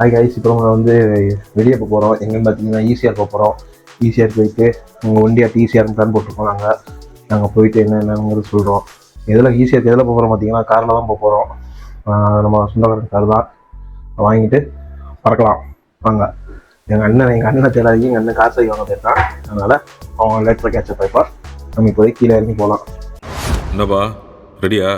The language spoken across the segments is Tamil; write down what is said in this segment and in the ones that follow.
ஹாய் கைஸ், இப்போ நம்ம வந்து வெளியே போக போகிறோம். எங்கன்னு பார்த்தீங்கன்னா ஈசிஆர் போக போகிறோம். ஈசிஆர் போயிட்டு உங்கள் வண்டி ஈசிஆர் பிளான் போட்டிருக்கோம். நாங்கள் போயிட்டு என்னென்னங்கிறது சொல்கிறோம். ஈசிஆருக்கு எதில் போக போகிறோம் பார்த்தீங்கன்னா காரில் தான் போக போகிறோம். நம்ம சொந்தக்காரன் கார் தான் வாங்கிட்டு பறக்கலாம் வாங்க. எங்கள் அண்ணன் தேடாதீங்க, எங்கள் அண்ணன் காசு வாங்க போயிருக்கான். அதனால் அவங்க லேட்டராக கேட்சப் ஆயிப்பா. நம்ம இப்போதைக்கு கீழே இறங்கி போகலாம். என்னப்பா ரெடியா?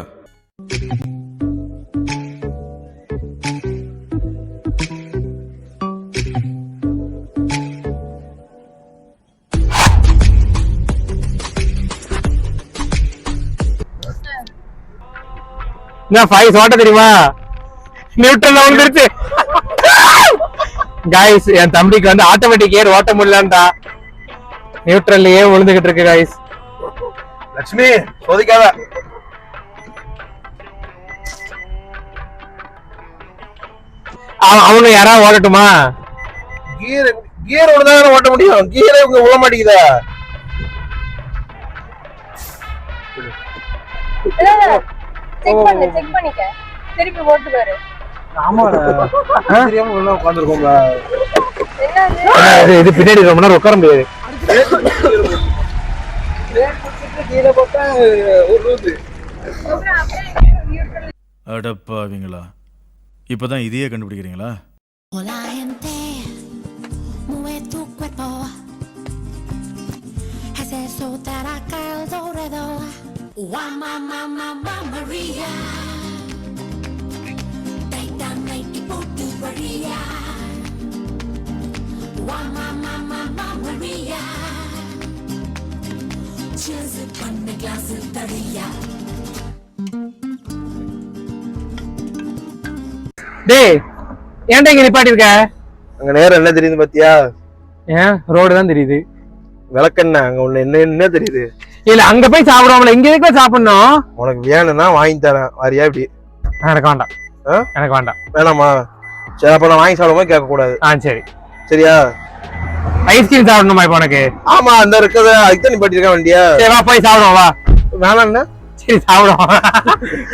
என்ன ஃபைஸ் ஓட்ட தெரியுமா? நியூட்ரல்ல வந்துருச்சு गाइस. என் தம்பிக்கு வந்து ஆட்டோமேட்டிக் ஏர் ஓட்ட முடியலன்டா, நியூட்ரல்லயே விழுந்துகிட்டு இருக்கு गाइस. லட்சுமி சோதிக்காத. அவங்க யாராவது ஓடட்டுமா? கியர் ஒழுங்காக ஓட்ட முடியும். கியரே இவங்க விழ மாட்டேங்குதா? செக் பண்ணிக்க, திருப்பி ஓட்டு பாரு. ஆமாடா, தெரியாம உள்ள உட்கார்ந்திருக்கோம்ல. இது பின்னாடி ரொம்ப நேரம் உட்கார முடியாது. அடப்பாவீங்களா, இப்பதான் இதையே கண்டுபிடிக்கிறீங்களா? டேய், ஏன்டா இங்க நிப்பாட்டி இருக்க? அங்க நேரம் என்ன தெரியுது பாத்தியா? ஏன் ரோடு தான் தெரியுது. விளக்கண்ண அங்க உள்ள என்ன தெரியுது? இல்ல அங்க போய் சாப்பிடுவோம்ல, இங்க எதுக்கு சாப்பிடணும்? உனக்கு வேணும்னா வாங்கி தரேன், வாரியா? இப்படி எனக்கு வேண்டாம். எனக்கு வேண்டாம். வேணாமா? சரி, அப்ப நான் வாங்கி சாப்பிடும்போது கேட்க கூடாது. சரி சரியா? ஐஸ்கிரீம் சாப்பிடணுமா இப்ப உனக்கு? ஆமா, அந்த இருக்கத அதுதான் நிப்பாட்டி இருக்க வண்டியா. சரி வா, போய் சாப்பிடுவோம் வா. வேணாம்னா சரி சாப்பிடுவோம்.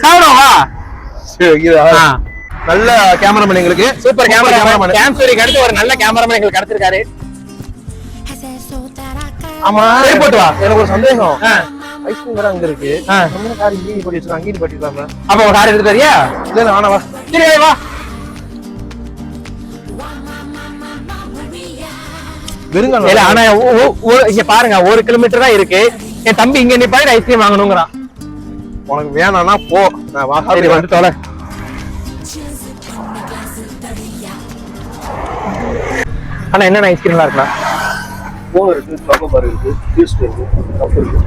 சாப்பிடுவோம் வா. சரி, நல்ல கேமராமேன் எங்களுக்கு. Super cameraman. கேம்ஸ்டோரிக்கு அடுத்து ஒரு நல்ல கேமராமேன் எங்களுக்கு கிடைச்சிருக்காரு. ஆமா, சரி போட்டு வா. எனக்கு ஒரு சந்தேகம். ஐஸ்கிரீம் கடை அங்க இருக்கு, நம்ம கார் இங்கே நிப்பாட்டி வச்சிருக்கோம், அங்கே நிப்பாட்டிக்கலாமா? அப்ப ஒரு கார் எடுத்து வரியா? இல்ல வேணா வா. சரி வா. வெறுங்க. இல்ல ஆனா இங்க பாருங்க, 1 கிலோமீட்டர் தான் இருக்கு. என் தம்பி இங்க நிப்பாட்டி ஐஸ்கிரீம் வாங்கணுங்கிறான். உனக்கு வேணாம்னா போ, நான் வா. சரி வந்து தொலை. ஆனா என்னென்ன ஐஸ்கிரீம்லாம் இருக்கலாம்? கோன் இருக்கு, சாக்கோபார் இருக்கு, பீஸ்ட் இருக்கு, கப் இருக்கு.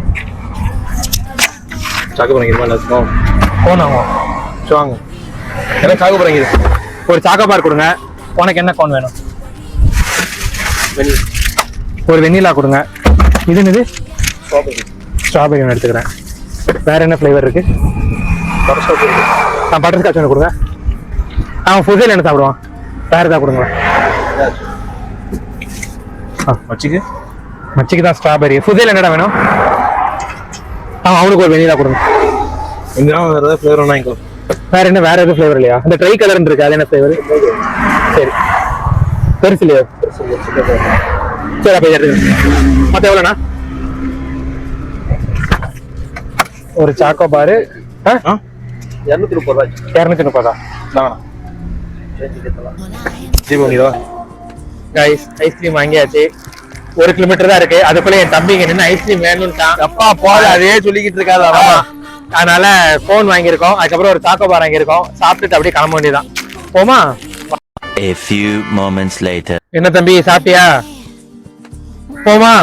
சாக்கோபார் இருக்கு எல்லாத்துக்கும். கோன் வாங்குவோம். வாங்க. என்ன சாக்கோபார் இருக்கு? ஒரு சாக்கோபார் கொடுங்க. உனக்கு என்ன கோன் வேணும்? ஒரு வெண்ணிலா கொடுங்க. இது என்னது? ஸ்ட்ராபெரி ஒன்று எடுத்துக்கிறேன். வேற என்ன ஃப்ளேவர் இருக்கு? பட்டர் ஸ்காட்ச் ஒன்று கொடுங்க. அவன் ஃபுட்ஸில் என்ன சாப்பிடுவான்? வேற ஏதாவது கொடுங்க. மச்சிக்கு தான் ஸ்ட்ராபெரி. ஃபுட்ஸில் என்னடா வேணும்? அவனுக்கு ஒரு வெண்ணிலா கொடுங்க. வேற ஏதாவது ஃப்ளேவர் வாங்கிக்கோ. வேற என்ன? வேற எதுவும் ஃப்ளேவர் இல்லையா? அந்த ட்ரை கலர் இருக்கு, அது என்ன ஃப்ளேவர்? சரி, பெருசு இல்லையா? சரி அப்ப மொத்தம் எவ்வளோண்ணா? ஒரு சாக்கோ பாரு 230. 230. கைஸ், ஐஸ்கிரீம் வாங்கியாச்சு. 1 கிலோமீட்டர் தான் இருக்கு. அதுக்குள்ள என் தம்பிங்க நின்று ஐஸ்கிரீம் வேணும்ட்டான். அப்பா போல அதே சொல்லிக்கிட்டு இருக்காது. அதனால கோன் வாங்கியிருக்கோம், அதுக்கப்புறம் ஒரு சாக்கோ பார் வாங்கியிருக்கோம். சாப்பிட்டுட்டு அப்படியே கிளம்ப வேண்டியதான். போமா? A few moments later. என்ன தம்பி, சாப்பிட்டியா? போமா?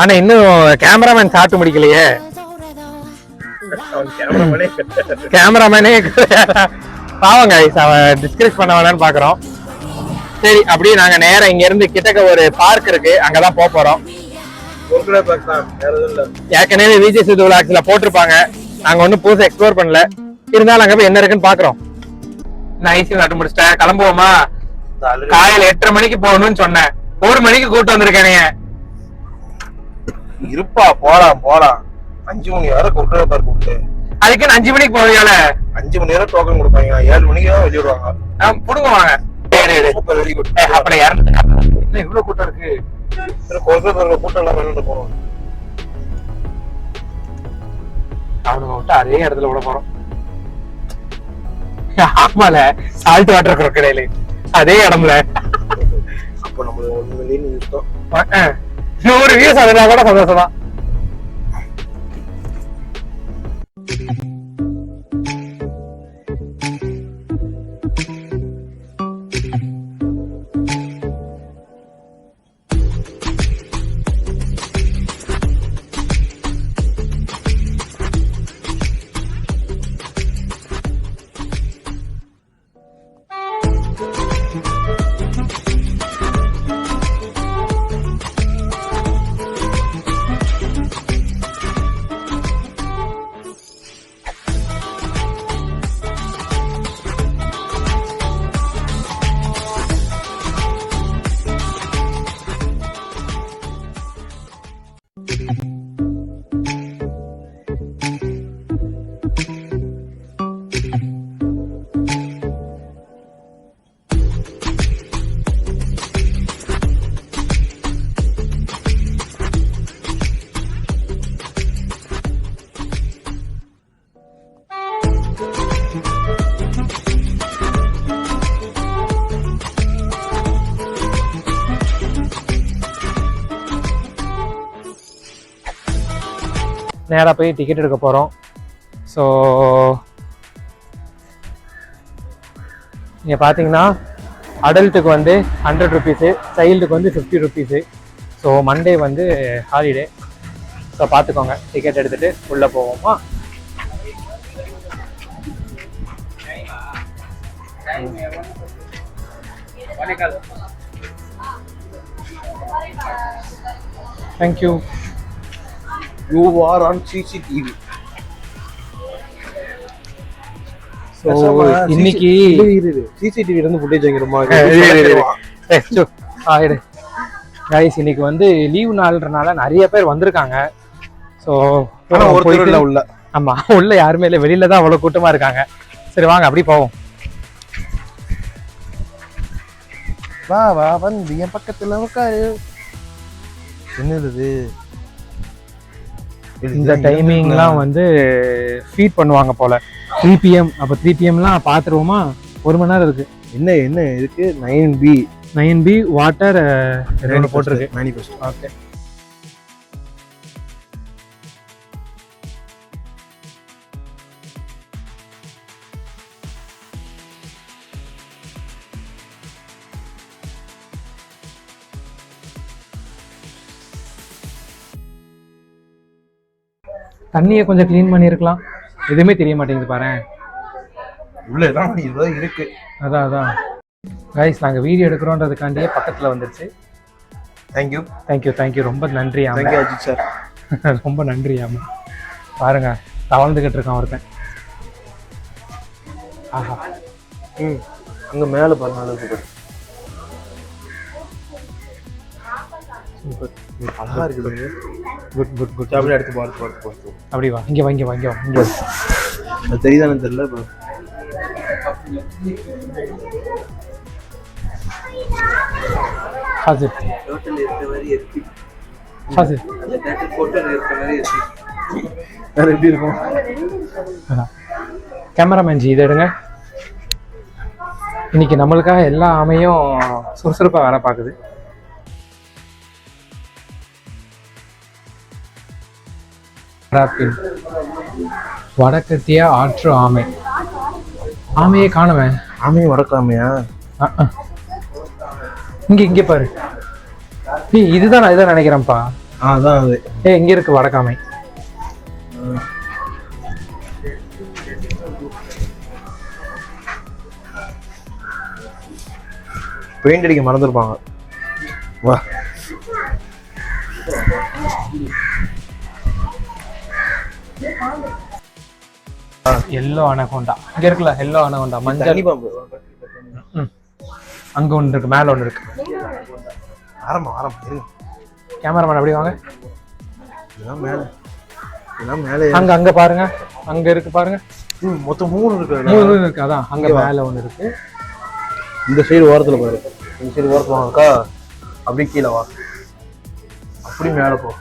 ஆனா இன்னும் கேமராமேன் சாப்பிட்டு முடிக்கலையே. கேமராமேனே பாவம் கைஸ், அவன் டிஸ்கரேஜ் பண்ண வேணான்னு பாக்குறோம். சரி, அப்படியே நாங்க நேரம் இங்க இருந்து கிட்டக்க ஒரு பார்க் இருக்கு, அங்கதான் போக போறோம். ஏற்கனவே விஜய் சேது விளாக்ஸ்ல போட்டிருப்பாங்க, நாங்க ஒன்னும் புதுசா எக்ஸ்ப்ளோர் பண்ணல. இருந்தாலும் அங்க போய் என்ன இருக்குன்னு பாக்குறோம். நான் ஐஸ்கிரீம் நட்டு முடிச்சிட்டேன். கிளம்புவோமா? காலையில 8:30 மணிக்கு போகணும்னு சொன்னேன், 1 மணிக்கு கூட்டு வந்திருக்கானுங்க. இருப்பா, போலாம். 5 மணி வரை கூட்டு. அதுக்கு 5 மணிக்கு போவீங்களா? 5 மணி நேரம் டோக்கன் கொடுப்பாங்க, 7 மணிக்கு தான் வெளியிடுவாங்க. புடுங்குவாங்க. Super, very good. அப்படி என்ன இவ்வளவு கூட்டம் இருக்கு? கூட்டம் எல்லாம் வெளியில போறோம். அவனுங்க விட்டு அதே இடத்துல விட போறோம். ஆமால சால்ட் வாட்டர் crocodile அதே இடம்ல. அப்ப நம்ம 1 மில்லியன் யூஸ்தான். 100 வியூஸ் அதனால கூட சந்தோஷம் தான். நேராக போய் டிக்கெட் எடுக்க போகிறோம். ஸோ இங்கே பார்த்தீங்கன்னா அடல்ட்டுக்கு வந்து 100 ருபீஸு, சைல்டுக்கு வந்து 50 ருபீஸு. ஸோ மண்டே வந்து ஹாலிடே. ஸோ பார்த்துக்கோங்க, டிக்கெட் எடுத்துகிட்டு உள்ளே போவோமா? Thank you. You are on CCTV. So இன்னைக்கு CCTV இருந்து ஃபுட்டேஜ் வாங்கிடுமா? ஆயிடு கைஸ், இன்னைக்கு வந்து லீவ் நாள்ன்றனால நிறைய பேர் வந்திருக்காங்க. ஸோ ஒருத்தர் உள்ள, ஆமா உள்ள யாருமே இல்லை, வெளியில தான் அவ்வளோ கூட்டமா இருக்காங்க. சரி வாங்க அப்படி போவோம். வா வா வந்து என் பக்கத்துல உட்காரு. என்னது இந்த டைமிங்லாம் வந்து ஃபீட் பண்ணுவாங்க போல. 3 PM. அப்போ 3 PMலாம் பார்த்துருவோமா? 1 மணி நேரம் இருக்கு. என்ன இருக்கு? 9B வாட்டர் போட்டிருக்கு. மேனிஃபெஸ்டோ. ஓகே. தண்ணியை கொஞ்சம் க்ளீன் பண்ணியிருக்கலாம், எதுவுமே தெரிய மாட்டேங்குது பாரு. உள்ளதான் இருக்கு. அதான் கைஸ், நாங்கள் வீடியோ எடுக்கிறோன்றதுக்காண்டியே பக்கத்தில் வந்துருச்சு. தேங்க்யூ. ரொம்ப நன்றி அஜித் சார். ரொம்ப நன்றி. ஆமாம் பாருங்க, தவழ்ந்துக்கிட்டு இருக்கான் ஒருத்தன். ஆஹா, அங்கே மேலே பாருங்க, அழகா இருக்குது. குட். அப்படியே எடுத்து பார்த்து அப்படி வா, இங்கே வா. அது தெரியுதானு தெரியல. இப்போ ஹாசிர் வேற எப்படி இருக்கும்? கேமராமேன் ஜி, இதை எடுங்க. இன்னைக்கு நம்மளுக்காக எல்லா ஆமையும் சுறுசுறுப்பாக வேலை பார்க்குது. வடக்கத்திய ஆற்று ஆமையை காணுவேன். ஆமையை வடக்காமையா? இங்க பாரு. இதுதான் நினைக்கிறேன்ப்பா. அதான் அது. இங்க இருக்கு வடக்காமை. பெயிண்ட் அடிக்க மறந்துருப்பாங்க. வா, எல்லோ அனகோண்டா இங்க இருக்குல்ல. எல்லோ அனகோண்டா மஞ்சள் பாம்பு. அங்க ஒன்று இருக்கு, மேல ஒன்று இருக்கு. ஆரம்பம். கேமராமேன் அப்படி வாங்க. மேலே அங்க பாருங்க, அங்க இருக்கு பாருங்க. மொத்தம் 3 இருக்கு. 3 இருக்கு. அதான் அங்க மேல ஒன்று இருக்கு. இந்த சைடு ஓரத்தில் பாரு, இந்த சைடு ஓரத்தில் வாங்கக்கா, அப்படியே கீழே வா, அப்படி மேலே போ.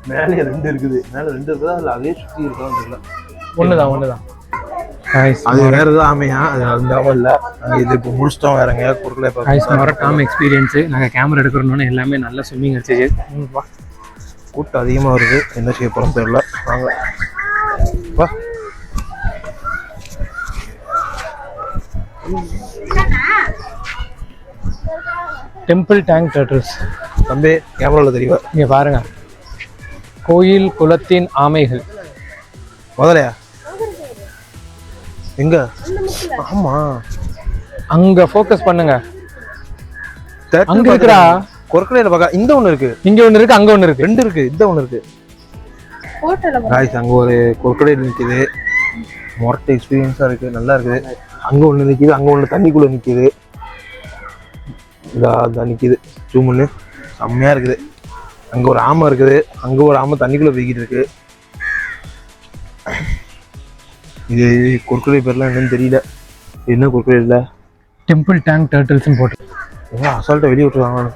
மேலே 2 இருக்குது, மேலே 2 இருக்குதா இல்லை அதே சுற்றி இருக்கான்னு தெரியல. ஒண்ணுதான் அது வேற ஏதாவது ஆமையா, அது அந்த இல்லை. நாங்கள் இது இப்போ முடிச்சிட்டோம், வேற எங்கேயாவது பொருட்களை மறக்காம எக்ஸ்பீரியன்ஸு. நாங்கள் கேமரா எடுக்கிறோன்னு எல்லாமே நல்லா ஸ்விம்மிங் அடிச்சு. கூட்டம் அதிகமாக வருது, என்ன செய்ய போகிறோம் தெரியல. வாங்க வா. Temple tank turtles. தம்பி கேமராவில் தெரியுவா, இங்கே பாருங்க, கோயில் குளத்தின் ஆமைகள். முதலையா எங்க? ஆமா, அங்க ஃபோக்கஸ் பண்ணுங்க. அங்க இருக்குடா கொர்க்கடையில பார்க்க. இந்த ஒண்ணு இருக்கு, இங்க ஒண்ணு இருக்கு, அங்க ஒண்ணு இருக்கு, 2 இருக்கு. இந்த ஒண்ணு இருக்கு. அங்க ஒரு கொர்க்கடையில் நிக்குது, மொரட்ட எக்ஸ்பீரியன்ஸா இருக்கு, நல்லா இருக்குது. அங்க ஒண்ணு நிக்குது, அங்க ஒண்ணு தண்ணிக்குள்ள நிக்குது. இதா நிக்குது, ஜூம் பண்ணு, செம்மையா இருக்குது. அங்க ஒரு ஆமை இருக்குது, அங்க ஒரு ஆமை தண்ணிக்குள்ள போய்கிட்டு இருக்கு. இது கொர்க்கடை பேர்லாம் என்னன்னு தெரியல. என்ன கொர்க்கடை இல்லை, டெம்பிள் டேங்க் டர்ட்டில்ஸ் போட்டு எல்லாம் அசால்ட்டா வெளியே விட்டுருவாங்க.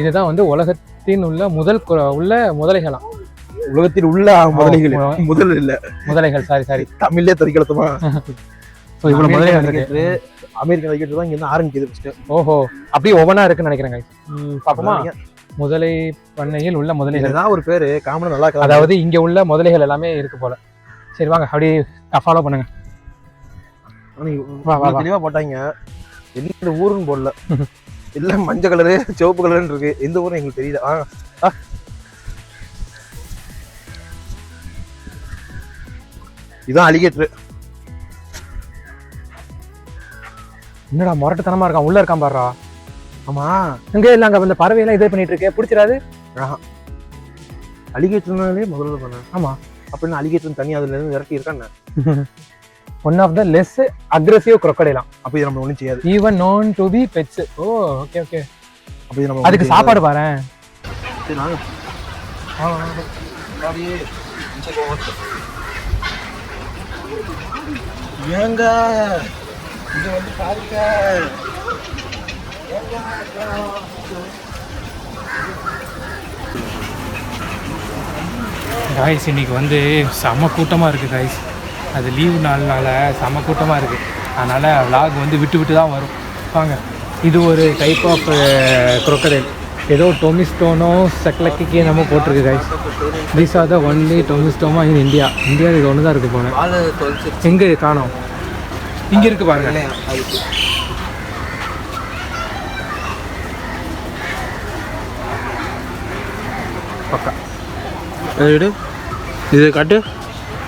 இதுதான் வந்து உலகத்தின் உள்ள முதலைகளாம். உலகத்தில் உள்ள முதலைகள், முதல் இல்ல முதலைகள், சாரி தமிழ்லயே தரிக்கலத்துமா. இவ்வளவு முதலைகள் இருக்கு. அமெரிக்கன் ரைக்கெட் தான் இங்க இருந்து ஆரம்பிக்குது ஃபர்ஸ்ட். ஓஹோ, அப்படியே ஒவ்வொன்றா இருக்குன்னு நினைக்கிறேன். பாப்போமா? முதலை பண்ணையில் உள்ள முதலைகள் தான் ஒரு பேரு காமனா நல்லா இருக்கு. அதாவது இங்க உள்ள முதலைகள் எல்லாமே இருக்கு போல. சரி வாங்க, அப்படியே ஃபாலோ பண்ணுங்க. தெளிவா போட்டாங்க, எந்த ஊருன்னு போடல. எல்லாம் மஞ்சள் கலரு சிவப்பு கலர்னு இருக்கு. எந்த ஊரும் எங்களுக்கு தெரியல. இதான் அலிகேட்டர். என்னடா மொரட்டுத்தனமா இருக்கான், உள்ள இருக்கான் பாருடா. ஆமா, இங்க இல்ல, அங்க இந்த பறவையெல்லாம் இதே பண்ணிட்டு இருக்கே, பிடிச்சிடாது. அலிகேட்டர்னாலே முதல்ல பண்ண. ஆமா, அப்படின்னு அலிகேட்டர் தனி அதுல இருந்து விரட்டி இருக்கான்னு. One of the less aggressive crocodile. அப்ப இது நம்ம ஒண்ணும் செய்யாது. Even known to be pets. Oh okay okay. அப்ப இது நம்ம அதுக்கு சாப்பாடு பாறேன். சரி வாங்க. அப்படியே ஏங்க இங்க வந்து பாருங்க. காய்ஸ் இன்னைக்கு வந்து செம கூட்டமாக இருக்குது காய்ஸ். அது லீவு நாள்னால செம கூட்டமாக இருக்குது. அதனால் vlog வந்து விட்டு தான் வரும். வாங்க, இது ஒரு டைப் ஆஃப் crocodile. ஏதோ டொமிஸ்டோனோ செக்லக்கிக்கு நம்ம போட்டிருக்கு guys. These are the only டொமிஸ்டோமா இன் இந்தியா. இந்தியாவில் இது ஒன்று தான் இருக்குது போனேன். எங்கே காணோம்? இங்கே இருக்குது பாருங்க. பக்கா இதை காட்டு.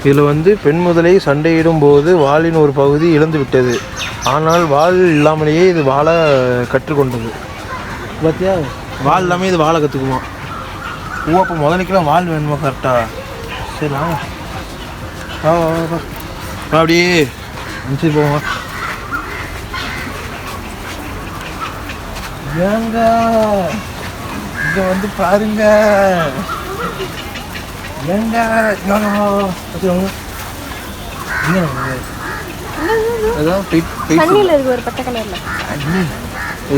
இதில் வந்து பெண் முதலை சண்டையிடும் போது வாளின் ஒரு பகுதி இழந்து விட்டது. ஆனால் வாள் இல்லாமலேயே இது வாழ கற்றுக்கொண்டது. பார்த்தியா, வாள் இல்லாமல் இது வாழ கற்றுக்குமா. ஓ, அப்போ முதலைக்கெல்லாம் வாள் வேணுமா? கரெக்டா. சரி வாங்க, வா வா வா வா, அப்படியே சரி போவோம். ஏங்க இங்கே வந்து பாருங்க. ஏங்க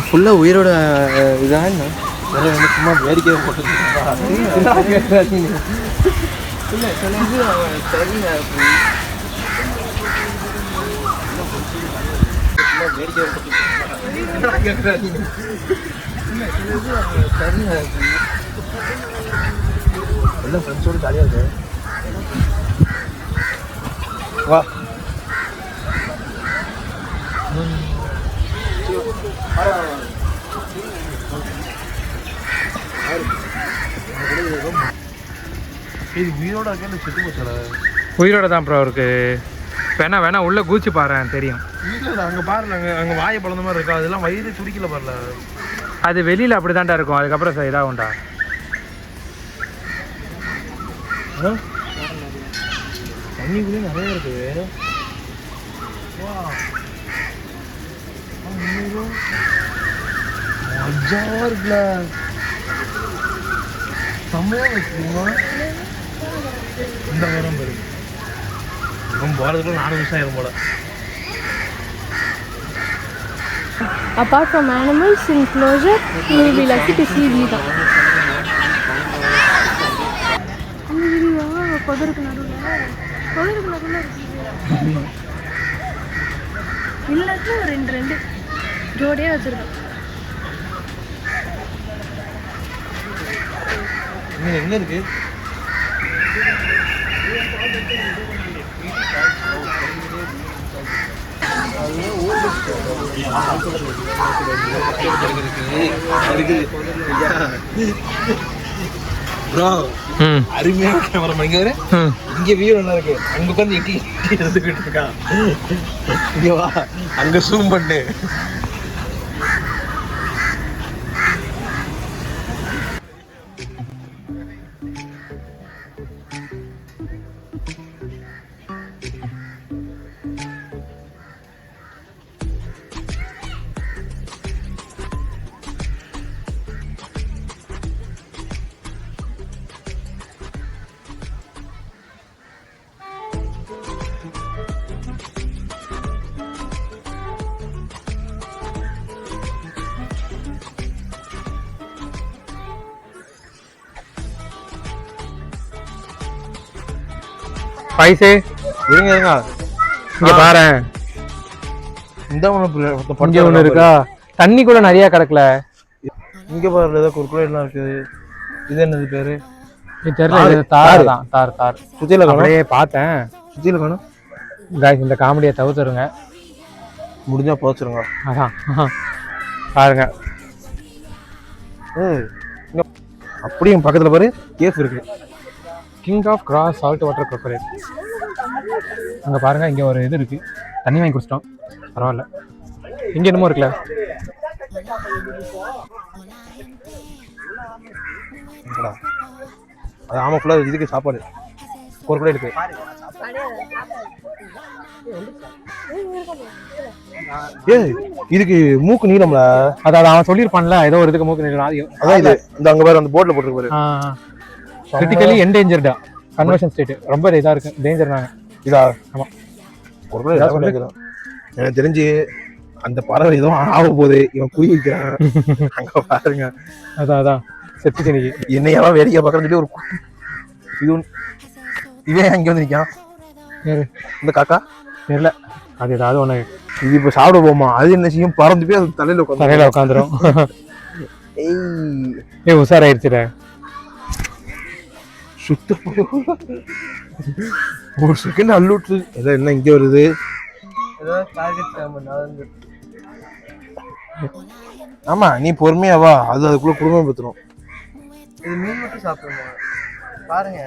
ஃபுல்லாக உயிரோட இதான் சும்மா வேடிக்கை போட்டு எல்லாம் ஃப்ரெண்ட்ஸோடு ஜாலியாக இருக்கு. வா, இது உயிரோட இருக்கேன் செத்து போச்சால. உயிரோட தான் ப்ரோ இருக்கு. வேணா உள்ள கூச்சி பாரு, தெரியும். இல்லை அங்கே பாருங்க, அங்கே வாயை பழந்த மாதிரி இருக்கா. அதெல்லாம் வயிறு துடிக்கல பாருல. அது வெளியில் அப்படி தான்டா இருக்கும். அதுக்கப்புறம் இதாகும்டா. தண்ணிக்குள்ளே நிறைய இருக்கு. மஜாவா இருக்குல்ல, செம்மையா இருக்குமா? இந்த வாரம் பாரு, இவன் போறதுக்குள்ள 4 நிமிஷம் ஆயிரும் போல. Apart from animals in closure, you will be lucky to see Vita. கொதருக்கு நடுவில் இல்லாட்டி ஒரு 2 ஜோடியா வச்சிருக்கேன். எங்க இருக்கு? ப்ரோ அருமையான கேமரா இங்க வர, இங்க வியூ நல்லா இருக்கு. அங்க உட்காந்து எட்டி எடுத்துக்கிட்டு இருக்கான். இங்க வா, அங்க ஜூம் பண்ணு. பைசே இருங்க இருங்க, இங்க பாரு, இந்த இங்க ஒண்ணு இருக்கா, தண்ணி கூட நிறைய கிடக்கல. இங்க பாரு, ஏதோ குறுக்குல எல்லாம் இருக்குது. இது என்னது பேரு? இது தெரியல. தார் தான், தார் தார். சுத்தியில அப்படியே பார்த்தேன். சுத்தியில காணும். காய்ஸ், இந்த காமெடியை தவிர்த்துருங்க, முடிஞ்சா போச்சிருங்க. அதான் பாருங்க. அப்படியே பக்கத்துல பாரு, கேஸ் இருக்கு. King of grass salt water crocodile. அங்கே பாருங்க, இங்கே ஒரு இது இருக்கு, தண்ணி வாங்கி குடிச்சிட்டோம், பரவாயில்ல. இங்கே என்னமோ இருக்குல்ல, அது ஆமா, ஃபுல்லாக இதுக்கு சாப்பாடு ஒரு கூட இருக்கு. இதுக்கு மூக்கு நீளம்ல, அதாவது அவன் சொல்லியிருப்பான்ல ஏதோ ஒரு இதுக்கு மூக்கு நீளம். அதான் இது, இந்த அங்க பாரு, அந்த போர்ட்ல போட்டுருக்கு பாரு. கிரிட்டிக்கலி என்டேஞ்சர்டா கன்வர்ஷன் ஸ்டேட், ரொம்ப இதா இருக்கு, டேஞ்சர் நாங்க. இதா ஆமா, ஒரு கூட எனக்கு தெரிஞ்சு அந்த பறவை ஏதோ ஆக போகுது, இவன் குடி வைக்கிறான். அங்க பாருங்க, அதான் செத்து இன்னைக்கு என்னையெல்லாம் வேடிக்கை பார்க்கறன்னு சொல்லி ஒரு இது இதே அங்கே வந்து நிற்கான். இந்த காக்கா தெரியல, அது ஏதாவது ஒண்ணு. இது இப்ப சாப்பிட போமா, அது என்ன செய்யும், பறந்து போய் அது தலையில உட்காந்துரும். ஏய் உஷாராயிருச்சுட, சுத்த ஒரு செகண்ட் அள்ளுட்டு. ஏதோ என்ன இங்க வருது, ஆமா நீ பொறுமையா வா, அது அதுக்குள்ள குடும்பம் பத்துரும். இது மீன் மட்டும் சாப்பிடுவோம் பாருங்க.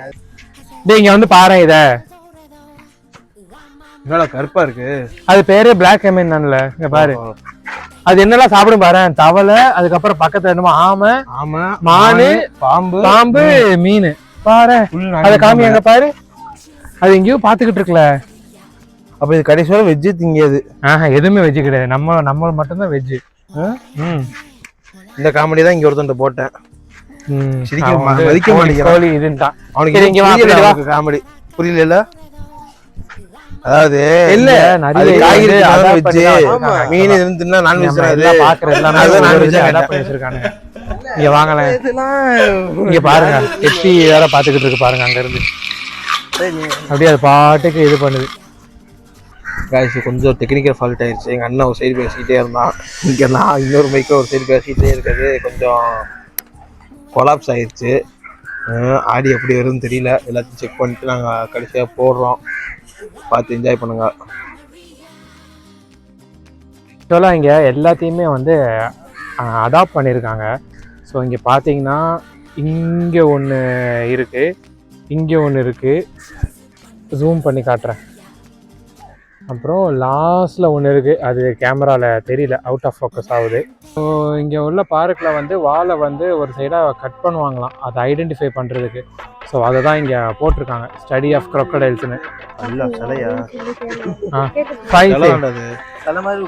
இங்க வந்து பாரு, இத என்னடா கருப்பா இருக்கு, அது பேரே பிளாக் எமன் தான்ல. இங்க பாரு, அது என்னெல்லாம் சாப்பிடும் பாரு, தவளை, அதுக்கப்புறம் பக்கத்துல என்னமோ ஆமை, மானு, பாம்பு, மீன் பாரு. அத காமி, அங்க பாரு, அது எங்கேயோ பாத்துக்கிட்டு இருக்குல்ல. அப்ப இது கடைசியோட வெஜ்ஜு திங்காது. எதுவுமே வெஜ்ஜு கிடையாது, நம்ம மட்டும்தான் வெஜ்ஜு. இந்த காமெடி தான் இங்க ஒருத்தன் போட்டேன். கோழி இதுதான் காமெடி புரியல. அதாவது இல்ல, நிறைய மீன் தின்னா நான்வெஜ் வச்சிருக்காங்க. இங்க வாங்கல, இங்க பாருங்க, எட்டி வேற பாத்துக்கிட்டு இருக்கு பாருங்க, அங்க இருந்து அப்படியே அது பாட்டுக்கு இது பண்ணுது. கொஞ்சம் டெக்னிக்கல் ஃபால்ட் ஆயிடுச்சு. எங்க அண்ணன் ஒரு சைடு பேசிக்கிட்டே இருந்தான், இங்க நான் இன்னொரு மைக்க ஒரு சைடு பேசிக்கிட்டே இருக்கிறது கொஞ்சம் கொலாப்ஸ் ஆயிடுச்சு. ஆடி எப்படி வருதுன்னு தெரியல, எல்லாத்தையும் செக் பண்ணிட்டு நாங்க கடைசியா போடுறோம், பார்த்து என்ஜாய் பண்ணுங்க. ஆக்சுவலாக இங்கே எல்லாத்தையுமே வந்து அடாப்ட் பண்ணியிருக்காங்க. ஸோ இங்கே பார்த்தீங்கன்னா இங்கே ஒன்று இருக்குது, இங்கே ஒன்று இருக்குது, ஜூம் பண்ணி காட்டுறேன். அப்புறம் லாஸ்ட்டில் ஒன்று இருக்குது, அது கேமராவில் தெரியல, அவுட் ஆஃப் ஃபோக்கஸ் ஆகுது. ஸோ இங்கே உள்ள பார்க்கில் வந்து வாலை வந்து ஒரு சைடாக கட் பண்ணுவாங்களாம், அதை ஐடென்டிஃபை பண்ணுறதுக்கு. ஸோ அதை தான் இங்கே போட்டிருக்காங்க, ஸ்டடி ஆஃப் crocodiles-னு. இல்ல சிலையா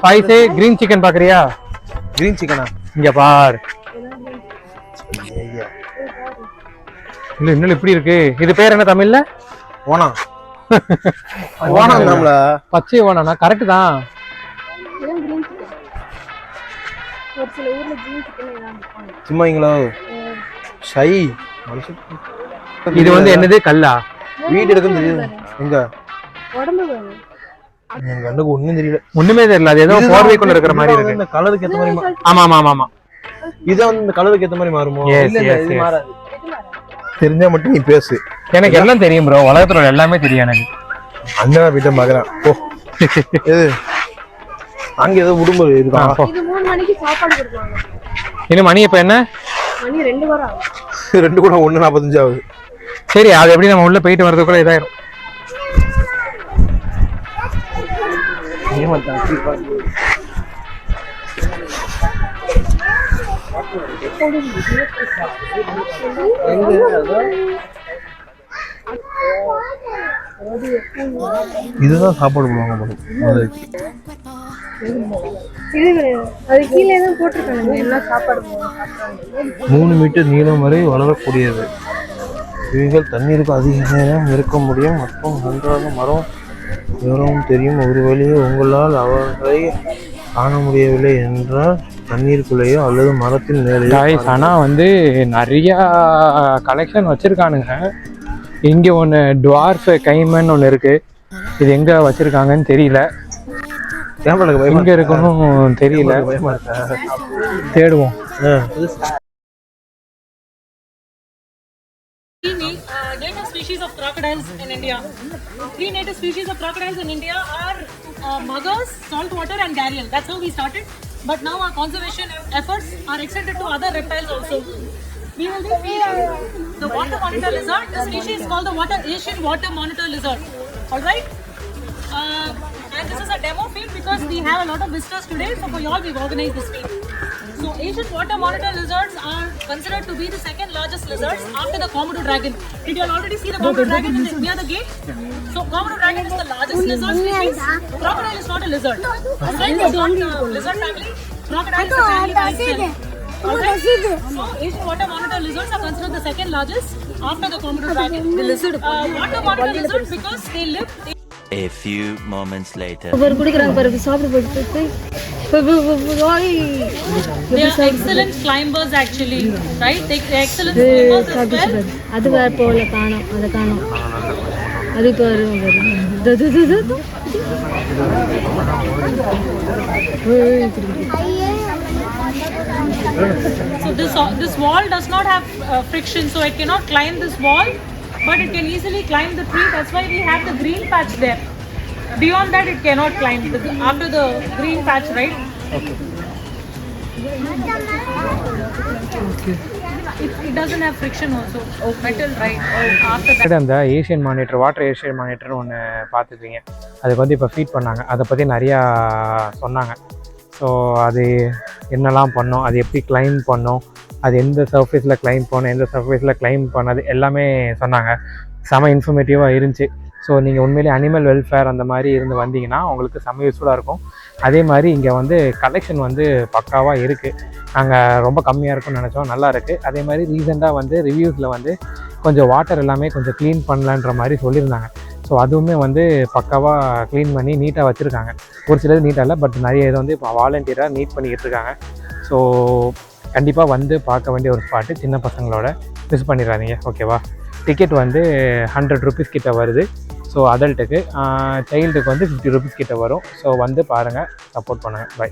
ஃபைஸே கிரீன் சிக்கன் பார்க்குறியா? கிரீன் சிக்கனா? இங்கே பார். இல்லை இன்னும் இப்படி இருக்கு. இது பேர் என்ன தமிழ்ல? ஓனா. ஓனா நம்மள பச்சை ஓனா. கரெக்டு தான். ஒரு சில ஊர்ல கிரீன் சிக்கன் ஏதாவது சும்மா இங்களோ ஷை. இது வந்து என்னது? கல்லா? வீடு இருக்குன்னு தெரியுது. எங்க உடம்பு வேணும். எங்க கண்ணுக்கு ஒண்ணும் தெரியல. ஒண்ணுமே தெரியல. அது ஏதோ போர்வைக்குள்ள இருக்கிற மாதிரி இருக்கு. இந்த கலருக்கு ஏத்த மாதிரி. ஆமா ஆமா ஆமா ஆமா. இத வந்து இந்த கலருக்கு ஏத்த மாதிரி மாறுமோ? இல்ல இது மாறாது. தெரிஞ்சா மட்டும் நீ பேசு. எனக்கு எல்லாம் தெரியும் ப்ரோ. உலகத்துல எல்லாமே தெரியும் எனக்கு. அண்ணா வீட்டை பாக்குறேன். ஓ எது அங்க ஏதோ உடும்பு இருக்கா? இது 3 மணிக்கு சாப்பாடு கொடுப்பாங்க. இன்னும் மணி இப்ப என்ன? மணி 2 வரை ஆகும். 2 கூட 1:45 ஆகுது. சரி, அது எப்படி நம்ம உள்ள போயிட்டு வரதுக்குள்ள இதாயிரும். இதுதான் சாப்பாடு போடுவாங்க. இது கிடையாது. அது கீழே தான் போட்டிருக்காங்க என்ன சாப்பாடு போடுவாங்க. 3 மீட்டர் நீளம் வரை வளரக்கூடியது. இவைகள் தண்ணீருக்கு அதிக நேரம் இருக்க முடியும் மற்றும் நன்றாக மரம் விவரமும் தெரியும். ஒரு வழியே உங்களால் அவர்களை காண முடியவில்லை என்றால் தண்ணீருக்குள்ளேயோ அல்லது மரத்தின் மேலேயோ. ஆனால் வந்து நிறையா கலெக்ஷன் வச்சுருக்கானுங்க. இங்கே ஒன்று டுவார்ஃப் கைமன் ஒன்று இருக்குது. இது எங்கே வச்சுருக்காங்கன்னு தெரியல. எங்கே இருக்கணும் தெரியல. தேடுவோம். Native species of crocodiles in India. 3 native species of crocodiles in India are muggers, saltwater and gharial. That's how we started. But now our conservation efforts are extended to other reptiles also. We will be feeding the water monitor lizard. The species is called the Asian water monitor lizard. All right. And this is a demo feed because we have a lot of visitors today. So for y'all, we've organized this feed. So Asian water monitor lizards are considered to be the second largest lizards after the Komodo dragon. Did you all already see the Komodo dragon near the gate? So Komodo dragon is the largest lizard species. Crocodile is not a lizard. Right? It's not a lizard family. Crocodile is a family by itself. Alright? So Asian water monitor lizards are considered the second largest after the Komodo dragon. The lizard. Water monitor lizards because they live. A few moments later. They are excellent climbers actually, right? They are excellent climbers as well. அது வேற போல காணோம். அத காணோம். அது பாரு. So this wall does not have friction, so it cannot climb this wall, but it can easily climb the tree. That's why we have the green patch there. Beyond that, it cannot climb. After the green patch, right? Okay. It doesn't have friction also. Metal, right? After that. அந்த Asian monitor, water Asian monitor ஒன்று பார்த்துருக்கீங்க. அதுக்கு வந்து இப்போ ஃபீட் பண்ணாங்க. அதை பற்றி நிறையா சொன்னாங்க. ஸோ அது என்னெல்லாம் பண்ணோம், அது எப்படி கிளைம் பண்ணோம், அது எந்த சர்ஃபேஸில் கிளைம் பண்ணோம், எந்த சர்ஃபேஸில் கிளைம் பண்ணது எல்லாமே சொன்னாங்க. செம இன்ஃபர்மேட்டிவாக இருந்துச்சு. ஸோ நீங்கள் உண்மையிலே அனிமல் வெல்ஃபேர் அந்த மாதிரி இருந்து வந்தீங்கன்னா உங்களுக்கு செம்ம யூஸ்ஃபுல்லாக இருக்கும். அதே மாதிரி இங்கே வந்து கலெக்ஷன் வந்து பக்காவாக இருக்குது. நாங்கள் ரொம்ப கம்மியாக இருக்கும்னு நினச்சோம், நல்லா இருக்குது. அதே மாதிரி ரீசெண்டாக வந்து ரிவ்யூஸில் வந்து கொஞ்சம் வாட்டர் எல்லாமே கொஞ்சம் க்ளீன் பண்ணலான்ற மாதிரி சொல்லியிருந்தாங்க. ஸோ அதுவுமே வந்து பக்காவாக க்ளீன் பண்ணி நீட்டாக வச்சுருக்காங்க. ஒரு சிலது நீட்டாக இல்லை, பட் நிறைய இதை வந்து இப்போ வாலண்டியராக நீட் பண்ணிக்கிட்டு இருக்காங்க. ஸோ கண்டிப்பாக வந்து பார்க்க வேண்டிய ஒரு ஸ்பாட்டு. சின்ன பசங்களோட மிஸ் பண்ணிடுறாதீங்க, ஓகேவா? டிக்கெட் வந்து 100 ருபீஸ் கிட்ட வருது. ஸோ அடல்ட்டுக்கு, சைல்டுக்கு வந்து 50 ருபீஸ் கிட்ட வரும். ஸோ வந்து பாருங்கள், சப்போர்ட் பண்ணுங்கள். பை.